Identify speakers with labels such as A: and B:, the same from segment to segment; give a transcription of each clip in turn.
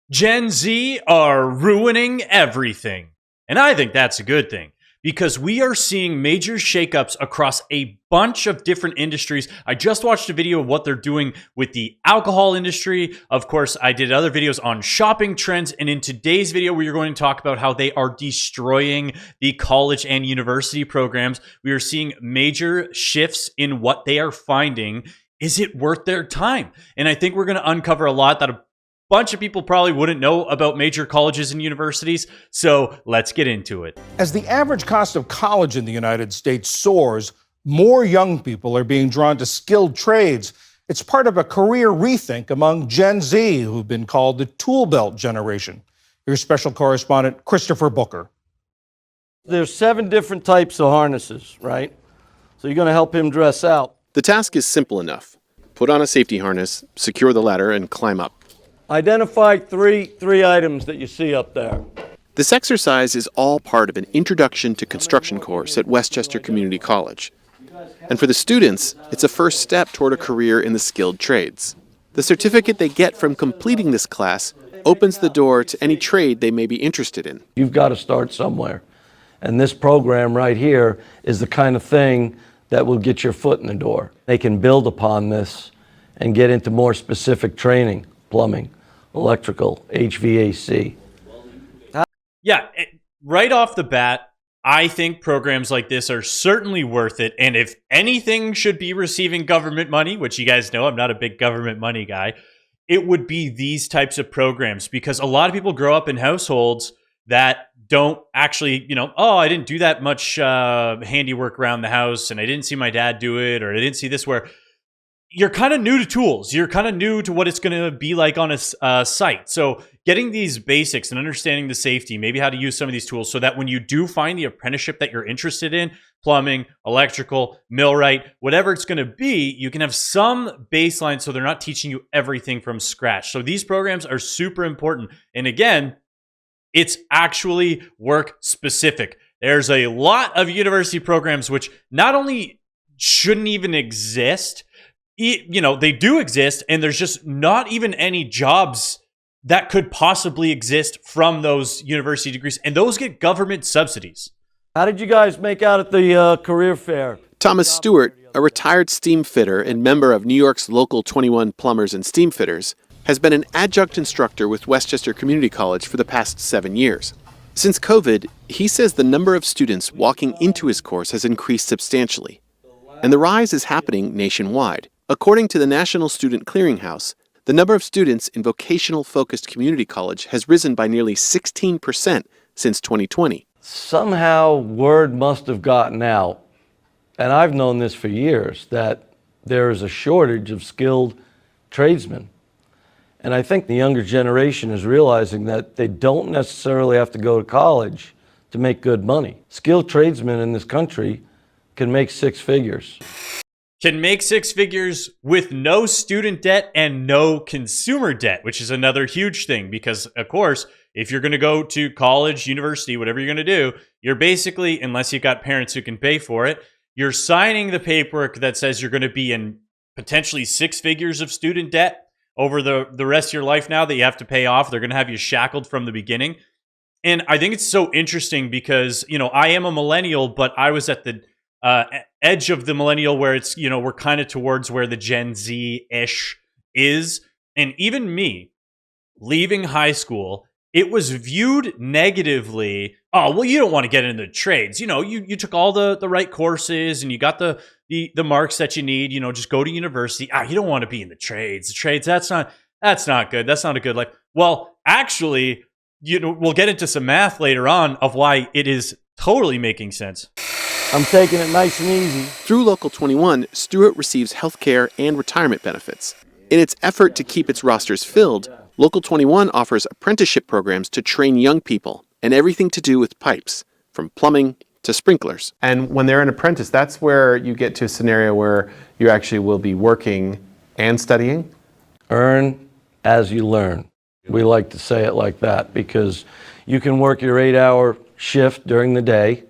A: Gen Z are ruining everything. And I think that's a good thing because we are seeing major shakeups across a bunch of different industries. I just watched a video of what they're doing with the alcohol industry. Of course, I did other videos on shopping trends. And in today's video, we are going to talk about how they are destroying the college and university programs. We are seeing major shifts in what they are finding. Is it worth their time? And I think we're going to uncover a lot that a bunch of people probably wouldn't know about major colleges and universities, so let's get into it.
B: As the average cost of college in the United States soars, more young people are being drawn to skilled trades. It's part of a career rethink among Gen Z, who've been called the tool belt generation. Here's special correspondent Christopher Booker.
C: There's 7 different types of harnesses, right? So you're going to help him dress out.
D: The task is simple enough. Put on a safety harness, secure the ladder, and climb up.
C: Identify three items that you see up there.
D: This exercise is all part of an Introduction to Construction course at Westchester Community College. And for the students, it's a first step toward a career in the skilled trades. The certificate they get from completing this class opens the door to any trade they may be interested in.
C: You've got to start somewhere. And this program right here is the kind of thing that will get your foot in the door. They can build upon this and get into more specific training, plumbing, electrical, HVAC.
A: Yeah, right off the bat, I think programs like this are certainly worth it. And if anything should be receiving government money, which you guys know I'm not a big government money guy, it would be these types of programs because a lot of people grow up in households that don't actually, oh, I didn't do that much handiwork around the house and I didn't see my dad do it, or I didn't see this, where you're kind of new to tools. You're kind of new to what it's going to be like on a site. So getting these basics and understanding the safety, maybe how to use some of these tools so that when you do find the apprenticeship that you're interested in, plumbing, electrical, millwright, whatever it's going to be, you can have some baseline so they're not teaching you everything from scratch. So these programs are super important. And again, it's actually work specific. There's a lot of university programs which not only shouldn't even exist, they do exist, and there's just not even any jobs that could possibly exist from those university degrees, and those get government subsidies.
C: How did you guys make out at the career fair?
D: Thomas Stewart, a retired steam fitter and member of New York's Local 21 Plumbers and Steam Fitters, has been an adjunct instructor with Westchester Community College for the past 7 years. Since COVID, he says the number of students walking into his course has increased substantially, and the rise is happening nationwide. According to the National Student Clearinghouse, the number of students in vocational-focused community college has risen by nearly 16% since 2020.
C: Somehow word must have gotten out, and I've known this for years, that there is a shortage of skilled tradesmen. And I think the younger generation is realizing that they don't necessarily have to go to college to make good money. Skilled tradesmen in this country can make 6 figures.
A: Can make 6 figures with no student debt and no consumer debt, which is another huge thing because, of course, if you're going to go to college, university, whatever you're going to do, you're basically, unless you've got parents who can pay for it, you're signing the paperwork that says you're going to be in potentially 6 figures of student debt over the rest of your life now that you have to pay off. They're going to have you shackled from the beginning. And I think it's so interesting because, I am a millennial, but I was at the edge of the millennial where it's, we're kind of towards where the Gen Z-ish is. And even me, leaving high school, it was viewed negatively. Oh, well, you don't want to get into the trades. You took all the right courses and you got the marks that you need, just go to university. You don't want to be in the trades. The trades, that's not good. That's not a good life. Well, actually, we'll get into some math later on of why it is totally making sense.
C: I'm taking it nice and easy.
D: Through Local 21, Stewart receives health care and retirement benefits. In its effort to keep its rosters filled, Local 21 offers apprenticeship programs to train young people and everything to do with pipes, from plumbing to sprinklers.
E: And when they're an apprentice, that's where you get to a scenario where you actually will be working and studying.
C: Earn as you learn. We like to say it like that because you can work your 8-hour shift during the day,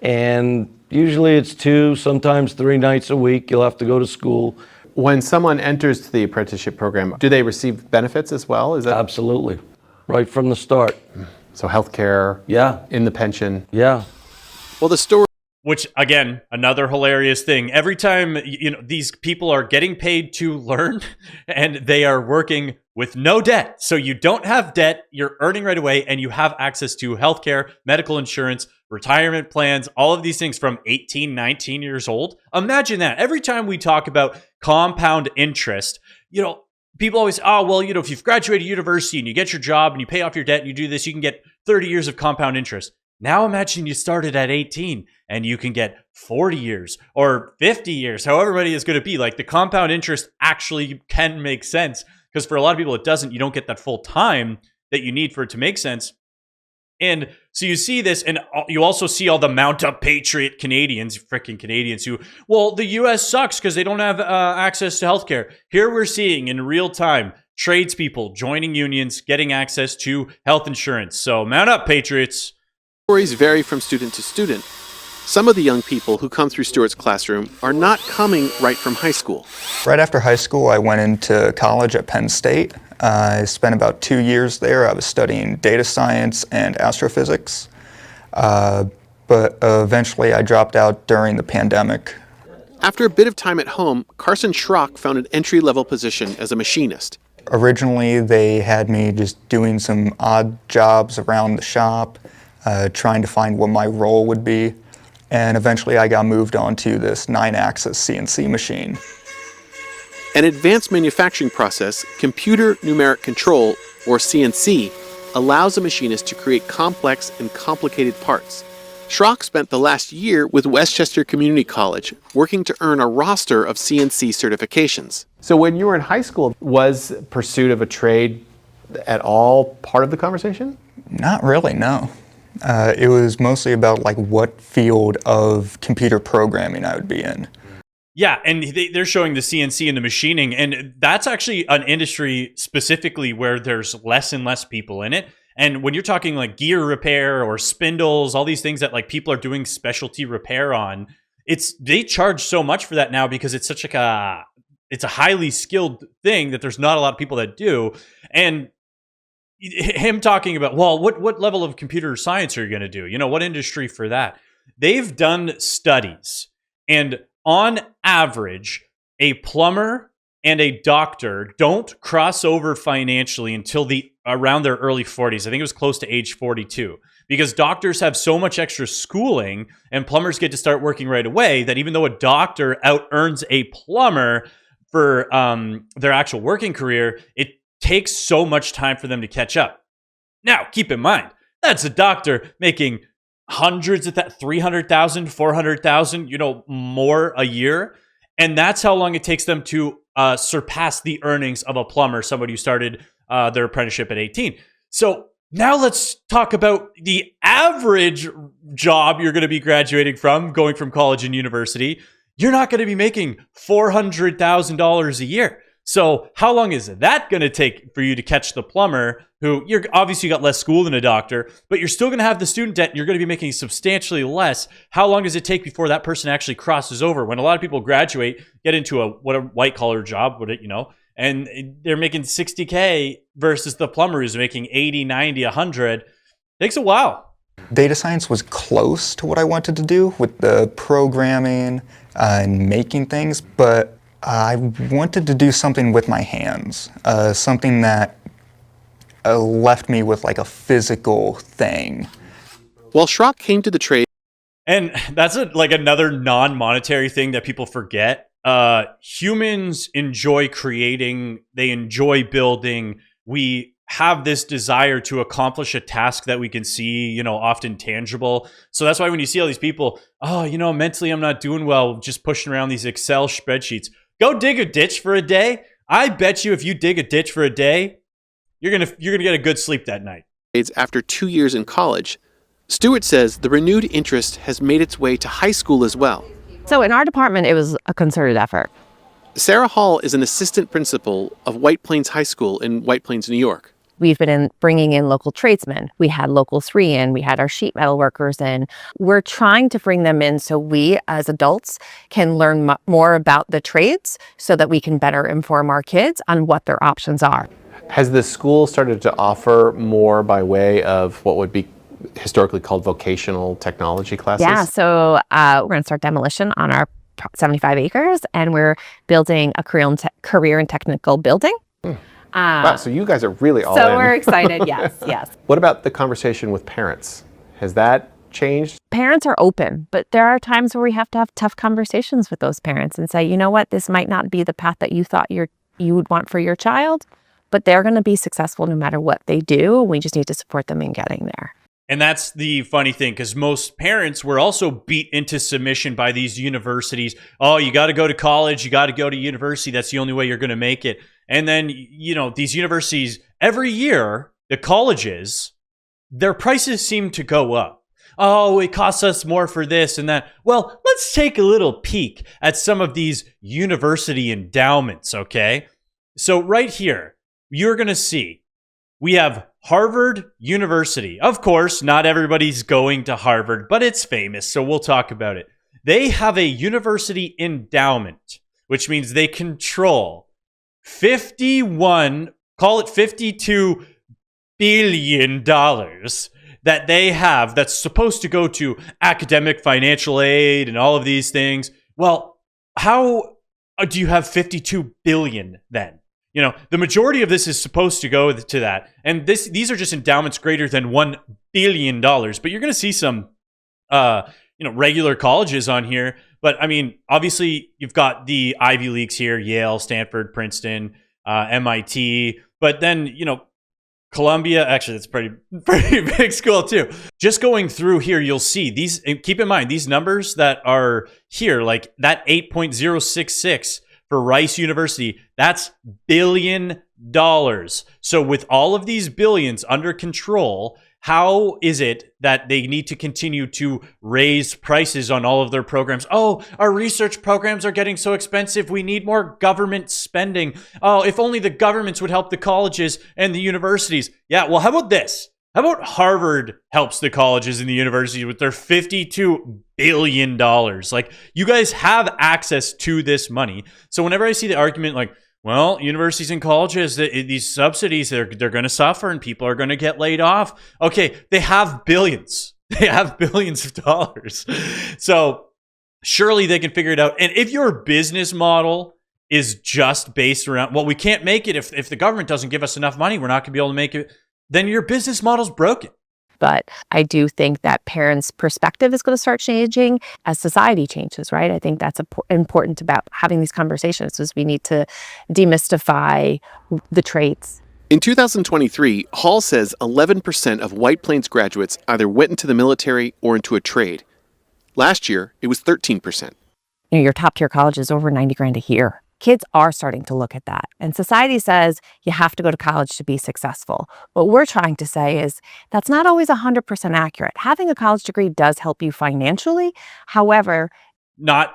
C: and usually it's 2, sometimes 3 nights a week. You'll have to go to school.
E: When someone enters the apprenticeship program, do they receive benefits as well? Is that
C: Absolutely. right from the start.
E: So healthcare,
C: Yeah,
E: in the pension.
C: yeah.
D: Well, the story
A: Which, again, another hilarious thing. Every time, these people are getting paid to learn and they are working with no debt. So you don't have debt, you're earning right away, and you have access to healthcare, medical insurance, retirement plans, all of these things from 18, 19 years old. Imagine that. Every time we talk about compound interest, people always, oh, well, if you've graduated university and you get your job and you pay off your debt and you do this, you can get 30 years of compound interest. Now imagine you started at 18 and you can get 40 years or 50 years, however many is going to be. Like, the compound interest actually can make sense, because for a lot of people it doesn't. You don't get that full time that you need for it to make sense. And so you see this, and you also see all the mount up patriot Canadians, freaking Canadians, who, well, the US sucks because they don't have access to healthcare. Here we're seeing in real time tradespeople joining unions, getting access to health insurance. So mount up, patriots.
D: stories vary from student to student. Some of the young people who come through Stuart's classroom are not coming right from high school.
F: Right after high school, I went into college at Penn State. I spent about 2 years there. I was studying data science and astrophysics. But eventually I dropped out during the pandemic.
D: After a bit of time at home, Carson Schrock found an entry-level position as a machinist.
F: Originally, they had me just doing some odd jobs around the shop, trying to find what my role would be. And eventually I got moved on to this 9-axis CNC machine.
D: An advanced manufacturing process, computer numeric control, or CNC, allows a machinist to create complex and complicated parts. Schrock spent the last year with Westchester Community College, working to earn a roster of CNC certifications.
E: So when you were in high school, was pursuit of a trade at all part of the conversation?
F: Not really, no. It was mostly about what field of computer programming I would be in.
A: Yeah, and they're showing the CNC and the machining, and that's actually an industry specifically where there's less and less people in it. And when you're talking like gear repair or spindles, all these things that people are doing specialty repair on, they charge so much for that now because it's such it's a highly skilled thing that there's not a lot of people that do. And him talking about, well, what level of computer science are you going to do? What industry for that? They've done studies, and on average, a plumber and a doctor don't cross over financially until around their early 40s. I think it was close to age 42, because doctors have so much extra schooling and plumbers get to start working right away that even though a doctor out earns a plumber for their actual working career, it takes so much time for them to catch up. Now, keep in mind, that's a doctor making hundreds of that, 300,000, 400,000, more a year. And that's how long it takes them to surpass the earnings of a plumber, somebody who started their apprenticeship at 18. So now let's talk about the average job you're going to be graduating from, going from college and university. You're not going to be making $400,000 a year. So how long is that going to take for you to catch the plumber, who you're obviously got less school than a doctor, but you're still going to have the student debt and you're going to be making substantially less? How long does it take before that person actually crosses over? When a lot of people graduate, get into a white collar job, and they're making $60K versus the plumber who's making 80, 90, 100. It takes a while.
F: Data science was close to what I wanted to do with the programming and making things, but I wanted to do something with my hands, something that left me with a physical thing.
D: While Schrock came to the trade,
A: and that's another non-monetary thing that people forget. Humans enjoy creating, they enjoy building. We have this desire to accomplish a task that we can see, often tangible. So that's why when you see all these people, mentally I'm not doing well, just pushing around these Excel spreadsheets. Go dig a ditch for a day. I bet you if you dig a ditch for a day, you're gonna get a good sleep that night.
D: After 2 years in college, Stuart says the renewed interest has made its way to high school as well.
G: So in our department, it was a concerted effort.
D: Sarah Hall is an assistant principal of White Plains High School in White Plains, New York.
G: We've been bringing in local tradesmen. We had Local 3 in, we had our sheet metal workers in. We're trying to bring them in so we as adults can learn more about the trades so that we can better inform our kids on what their options are.
E: Has the school started to offer more by way of what would be historically called vocational technology classes?
G: Yeah, so we're going to start demolition on our 75 acres, and we're building a career and technical building.
E: Wow, so you guys are really all
G: So
E: in.
G: we're excited, yes, yes.
E: What about the conversation with parents? Has that changed?
G: Parents are open, but there are times where we have to have tough conversations with those parents and say, you know what, this might not be the path that you thought you would want for your child, but they're going to be successful no matter what they do. We just need to support them in getting there.
A: And that's the funny thing, because most parents were also beat into submission by these universities. Oh, you got to go to college. You got to go to university. That's the only way you're going to make it. And then, these universities, every year, the colleges, their prices seem to go up. Oh, it costs us more for this and that. Well, let's take a little peek at some of these university endowments, okay? So right here, you're going to see we have Harvard University. Of course, not everybody's going to Harvard, but it's famous, so we'll talk about it. They have a university endowment, which means they control 52 billion dollars that they have that's supposed to go to academic financial aid and all of these things. Well, how do you have 52 billion then? The majority of this is supposed to go to that. And these are just endowments greater than $1 billion. But you're going to see some, regular colleges on here. But I mean, obviously you've got the Ivy Leagues here, Yale, Stanford, Princeton, MIT. But then, Columbia, actually, that's pretty big school too. Just going through here, you'll see these, keep in mind, these numbers that are here, like that 8.066 for Rice University, that's $1 billion. So with all of these billions under control, how is it that they need to continue to raise prices on all of their programs? Oh, our research programs are getting so expensive. We need more government spending. Oh, if only the governments would help the colleges and the universities. Yeah, well, how about this? How about Harvard helps the colleges and the universities with their $52 billion? Like, you guys have access to this money. So whenever I see the argument like, well, universities and colleges, these subsidies, they're going to suffer and people are going to get laid off. Okay, they have billions. They have billions of dollars. So surely they can figure it out. And if your business model is just based around, well, we can't make it if the government doesn't give us enough money, we're not going to be able to make it, then your business model's broken.
G: But I do think that parents' perspective is going to start changing as society changes, right? I think that's important about having these conversations, is we need to demystify the trades.
D: In 2023, Hall says 11% of White Plains graduates either went into the military or into a trade. Last year, it was 13%.
G: Your top tier college is over 90 grand a year. Kids are starting to look at that. And society says you have to go to college to be successful. What we're trying to say is that's not always 100% accurate. Having a college degree does help you financially. However,
A: not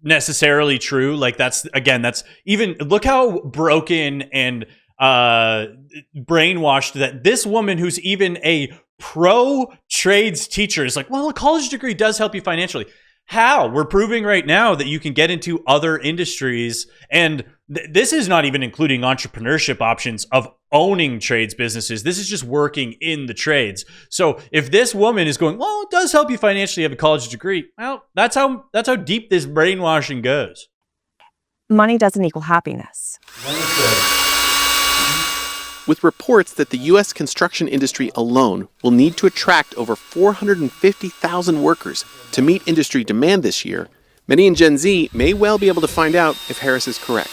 A: necessarily true. Like that's even, look how broken and brainwashed that this woman who's even a pro trades teacher is like, well, a college degree does help you financially. How? We're proving right now that you can get into other industries. And this is not even including entrepreneurship options of owning trades businesses. This is just working in the trades. So if this woman is going, well, it does help you financially have a college degree. Well, that's how deep this brainwashing goes.
G: Money doesn't equal happiness.
D: With reports that the U.S. construction industry alone will need to attract over 450,000 workers to meet industry demand this year, many in Gen Z may well be able to find out if Harris is correct.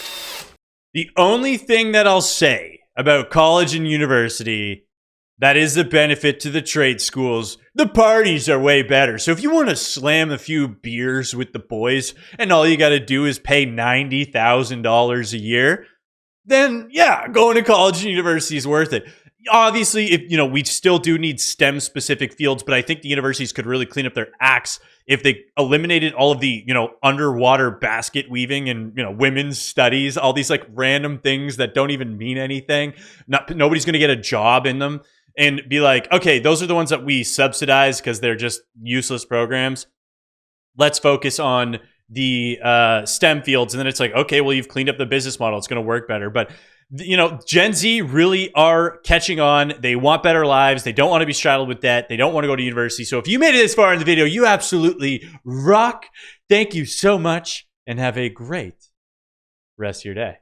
A: The only thing that I'll say about college and university that is the benefit to the trade schools, the parties are way better. So if you want to slam a few beers with the boys and all you got to do is pay $90,000 a year, then yeah, going to college and university is worth it. Obviously, if we still do need STEM specific fields, but I think the universities could really clean up their acts if they eliminated all of the, underwater basket weaving and, women's studies, all these like random things that don't even mean anything. Nobody's going to get a job in them, and be like, okay, those are the ones that we subsidize because they're just useless programs. Let's focus on the STEM fields. And then it's like, okay, well, you've cleaned up the business model. It's going to work better. But Gen Z really are catching on. They want better lives. They don't want to be straddled with debt. They don't want to go to university. So if you made it this far in the video, you absolutely rock. Thank you so much and have a great rest of your day.